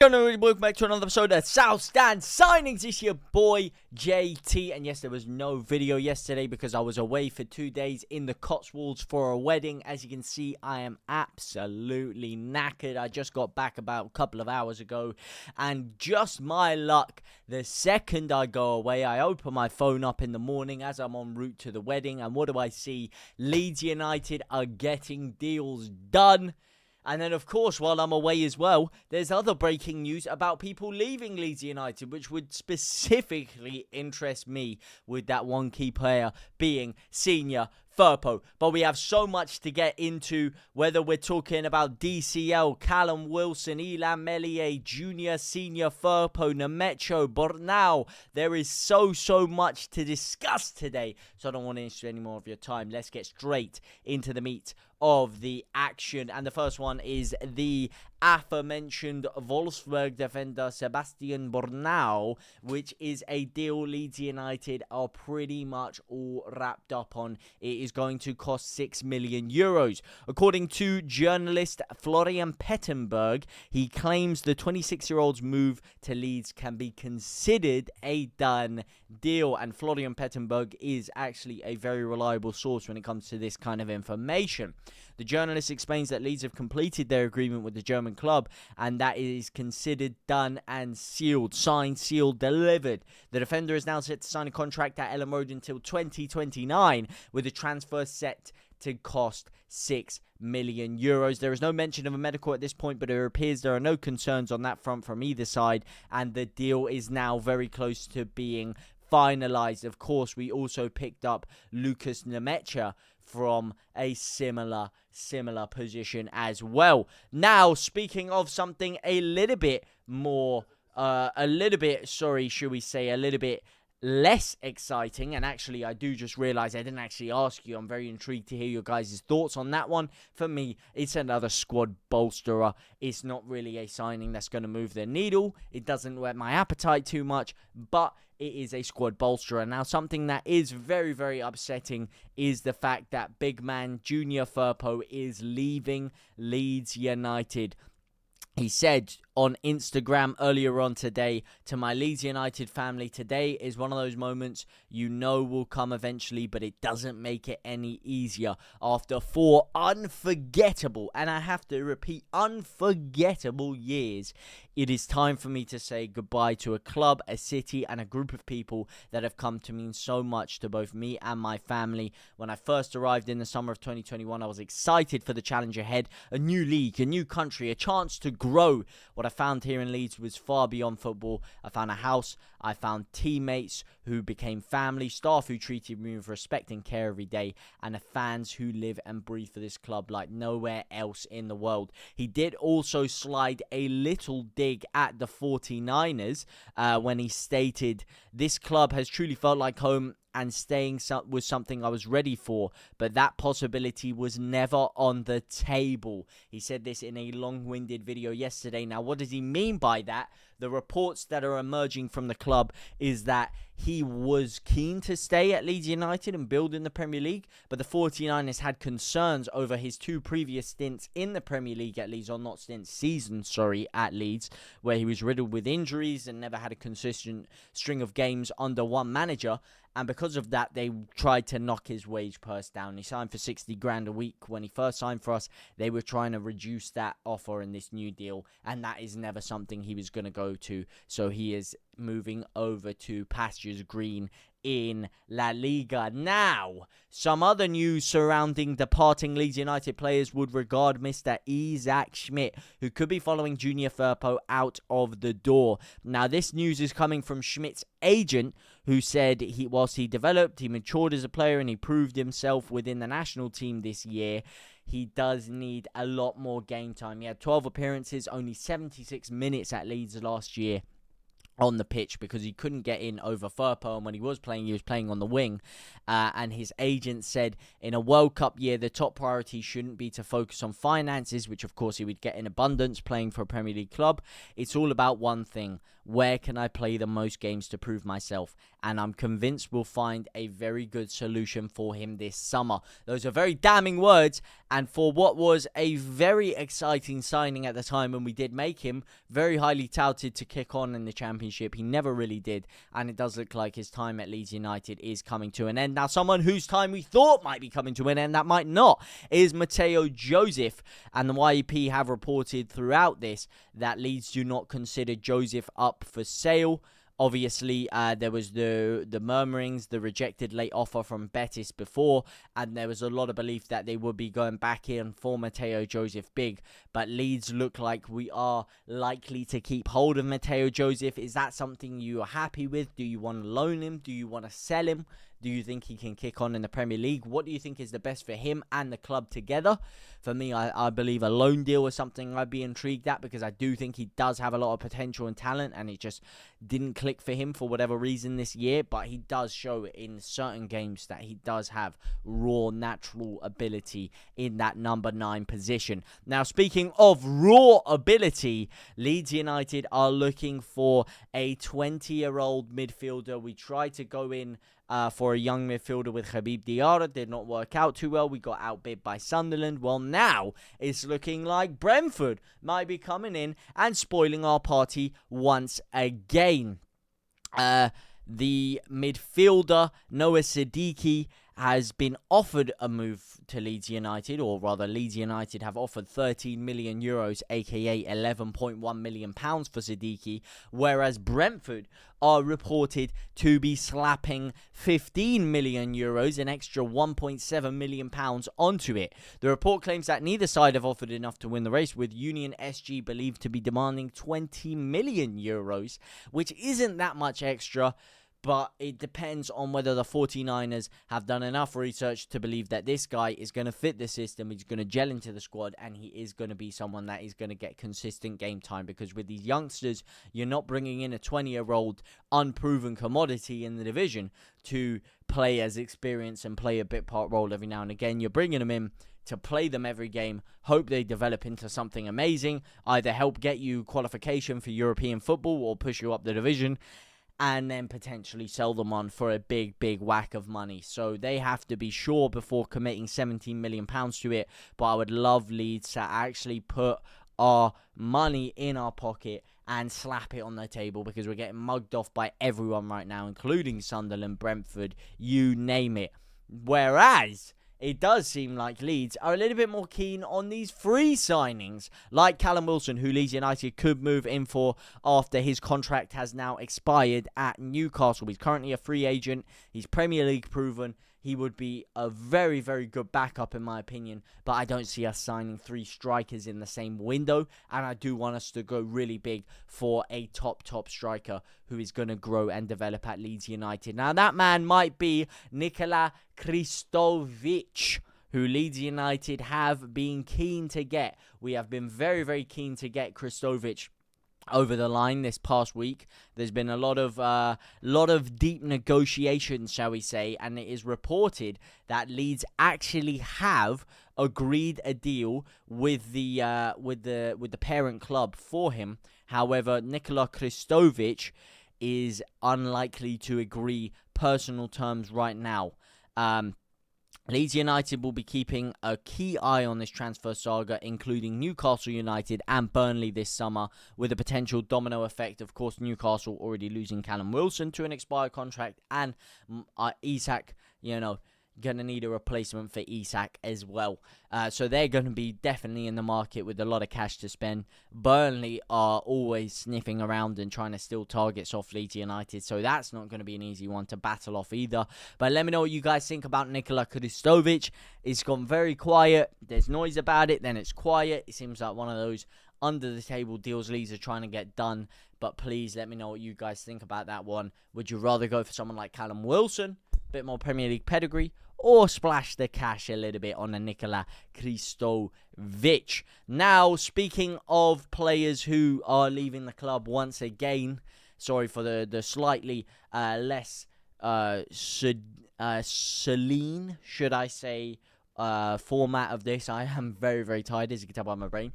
Welcome back to another episode of South Stand Signings. It's your boy JT, and yes, there was no video yesterday because I was away for 2 days in the Cotswolds for a wedding. As you can see, I am absolutely knackered. I just got back about a couple of hours ago, and just my luck, the second I go away, I open my phone up in the morning as I'm en route to the wedding, and what do I see? Leeds United are getting deals done. And then, of course, while I'm away as well, there's other breaking news about people leaving Leeds United, which would specifically interest me, with that one key player being senior Firpo. But we have so much to get into, whether we're talking about DCL, Callum Wilson, Ilan Meslier, Junior, Senior, Firpo, Matteo Bernau. There is so much to discuss today, so I don't want to waste any more of your time. Let's get straight into the meat of the action, and the first one is the aforementioned Wolfsburg defender Sebastian Bernau, which is a deal Leeds United are pretty much all wrapped up on. It is going to cost 6 million euros. According to journalist Florian Pettenberg, he claims the 26-year-old's move to Leeds can be considered a done deal, and Florian Pettenberg is actually a very reliable source when it comes to this kind of information. The journalist explains that Leeds have completed their agreement with the German club, and that is considered done and sealed. Signed, sealed, delivered. The defender is now set to sign a contract at Ellen Road until 2029, with the transfer set to cost 6 million euros. There is no mention of a medical at this point, but it appears there are no concerns on that front from either side, and the deal is now very close to being finalized. Of course, we also picked up Lucas Nemeta from a similar position as well. Now, speaking of something a little bit less exciting, and actually I do just realize I didn't actually ask you. I'm very intrigued to hear your guys' thoughts on that one. For me, it's another squad bolsterer. It's not really a signing that's going to move the needle. It doesn't whet my appetite too much, but it is a squad bolsterer. Now, something that is very upsetting is the fact that big man Junior Firpo is leaving Leeds United. He said on Instagram earlier on today, to my Leeds United family, today is one of those moments you know will come eventually, but it doesn't make it any easier. After 4 unforgettable, and I have to repeat, unforgettable years, it is time for me to say goodbye to a club, a city, and a group of people that have come to mean so much to both me and my family. When I first arrived in the summer of 2021, I was excited for the challenge ahead, a new league, a new country, a chance to grow. What I found here in Leeds was far beyond football. I found a house, I found teammates who became family, staff who treated me with respect and care every day, and fans who live and breathe for this club like nowhere else in the world. He did also slide a little dig at the 49ers when he stated, "This club has truly felt like home, and staying was something I was ready for, but that possibility was never on the table." He said this in a long-winded video yesterday. Now, what does he mean by that? The reports that are emerging from the club is that he was keen to stay at Leeds United and build in the Premier League, but the 49ers had concerns over his 2 previous stints in the Premier League at Leeds, or not stints, seasons, at Leeds, where he was riddled with injuries and never had a consistent string of games under one manager. And because of that, they tried to knock his wage purse down. He signed for 60 grand a week. When he first signed for us, they were trying to reduce that offer in this new deal, and that is never something he was going to go to. So he is moving over to pastures green in La Liga. Now, some other news surrounding departing Leeds United players would regard Mr. Isaac Schmidt, who could be following Junior Firpo out of the door. Now, this news is coming from Schmidt's agent, who said whilst he developed, he matured as a player, and he proved himself within the national team this year, he does need a lot more game time. He had 12 appearances, only 76 minutes at Leeds last year on the pitch because he couldn't get in over Firpo, and when he was playing on the wing. And his agent said in a World Cup year, the top priority shouldn't be to focus on finances, which of course he would get in abundance playing for a Premier League club. It's all about one thing: where can I play the most games to prove myself? And I'm convinced we'll find a very good solution for him this summer. Those are very damning words, and for what was a very exciting signing at the time when we did make him, very highly touted to kick on in the Championship, he never really did, and it does look like his time at Leeds United is coming to an end. Now, someone whose time we thought might be coming to an end, that might not, is Matteo Joseph, and the YEP have reported throughout this that Leeds do not consider Joseph up for sale. Obviously, there was the murmurings, the rejected late offer from Betis before, and there was a lot of belief that they would be going back in for Matteo Joseph big. But Leeds look like we are likely to keep hold of Matteo Joseph. Is that something you are happy with? Do you want to loan him? Do you want to sell him? Do you think he can kick on in the Premier League? What do you think is the best for him and the club together? For me, I believe a loan deal is something I'd be intrigued at, because I do think he does have a lot of potential and talent, and it just didn't click for him for whatever reason this year. But he does show in certain games that he does have raw, natural ability in that number 9 position. Now, speaking of raw ability, Leeds United are looking for a 20-year-old midfielder. We tried to go in for a young midfielder with Habib Diarra. Did not work out too well. We got outbid by Sunderland. Well, now it's looking like Brentford might be coming in and spoiling our party once again. The midfielder, Noah Sadiki, has been offered a move to Leeds United, or rather Leeds United have offered 13 million euros, aka 11.1 million pounds for Sadiki, whereas Brentford are reported to be slapping 15 million euros, an extra 1.7 million pounds onto it. The report claims that neither side have offered enough to win the race, with Union SG believed to be demanding 20 million euros, which isn't that much extra. But it depends on whether the 49ers have done enough research to believe that this guy is going to fit the system, he's going to gel into the squad, and he is going to be someone that is going to get consistent game time. Because with these youngsters, you're not bringing in a 20-year-old unproven commodity in the division to play as experience and play a bit part role every now and again. You're bringing them in to play them every game, hope they develop into something amazing, either help get you qualification for European football or push you up the division, and then potentially sell them on for a big, big whack of money. So they have to be sure before committing £17 million to it. But I would love Leeds to actually put our money in our pocket and slap it on the table, because we're getting mugged off by everyone right now, including Sunderland, Brentford, you name it. Whereas it does seem like Leeds are a little bit more keen on these free signings, like Callum Wilson, who Leeds United could move in for after his contract has now expired at Newcastle. He's currently a free agent. He's Premier League proven. He would be a very, very good backup in my opinion, but I don't see us signing 3 strikers in the same window, and I do want us to go really big for a top striker who is going to grow and develop at Leeds United. Now, that man might be Nicola Kistovic, who Leeds United have been keen to get. We have been very, very keen to get Kistovic over the line this past week. There's been a lot of deep negotiations, shall we say, and it is reported that Leeds actually have agreed a deal with the parent club for him. However, Nicola Kistovic is unlikely to agree personal terms right now. Leeds United will be keeping a key eye on this transfer saga, including Newcastle United and Burnley this summer, with a potential domino effect. Of course, Newcastle already losing Callum Wilson to an expired contract, and Isak, going to need a replacement for Isak as well. So they're going to be definitely in the market with a lot of cash to spend. Burnley are always sniffing around and trying to steal targets off Leeds United, so that's not going to be an easy one to battle off either. But let me know what you guys think about Nicola Kistovic. It's gone very quiet. There's noise about it, then it's quiet. It seems like one of those under-the-table deals Leeds are trying to get done. But please let me know what you guys think about that one. Would you rather go for someone like Callum Wilson, bit more Premier League pedigree, or splash the cash a little bit on a Nicola Kistovic? Now, speaking of players who are leaving the club once again, sorry for the slightly less saline, should I say, format of this. I am very, very tired, as you can tell by my brain.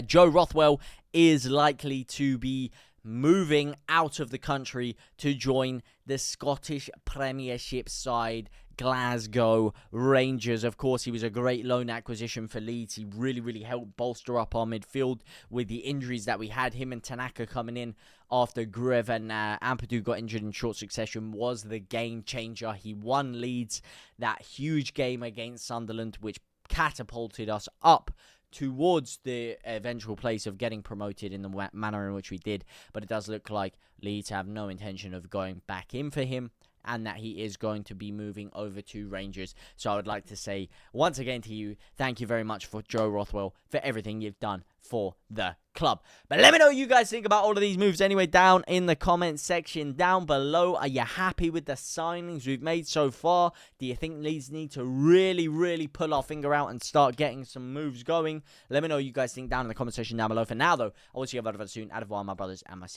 Joe Rothell is likely to be moving out of the country to join the Scottish Premiership side, Glasgow Rangers. Of course, he was a great loan acquisition for Leeds. He really helped bolster up our midfield with the injuries that we had. Him and Tanaka coming in after Grieve and Ampadu got injured in short succession was the game changer. He won Leeds that huge game against Sunderland, which catapulted us up towards the eventual place of getting promoted in the manner in which we did. But it does look like Leeds have no intention of going back in for him, and that he is going to be moving over to Rangers. So I would like to say once again to you, thank you very much for Joe Rothell for everything you've done for the club. But let me know what you guys think about all of these moves anyway down in the comment section down below. Are you happy with the signings we've made so far? Do you think Leeds need to really pull our finger out and start getting some moves going? Let me know what you guys think down in the comment section down below. For now though, I will see you very soon. Out of one, my brothers and my sisters.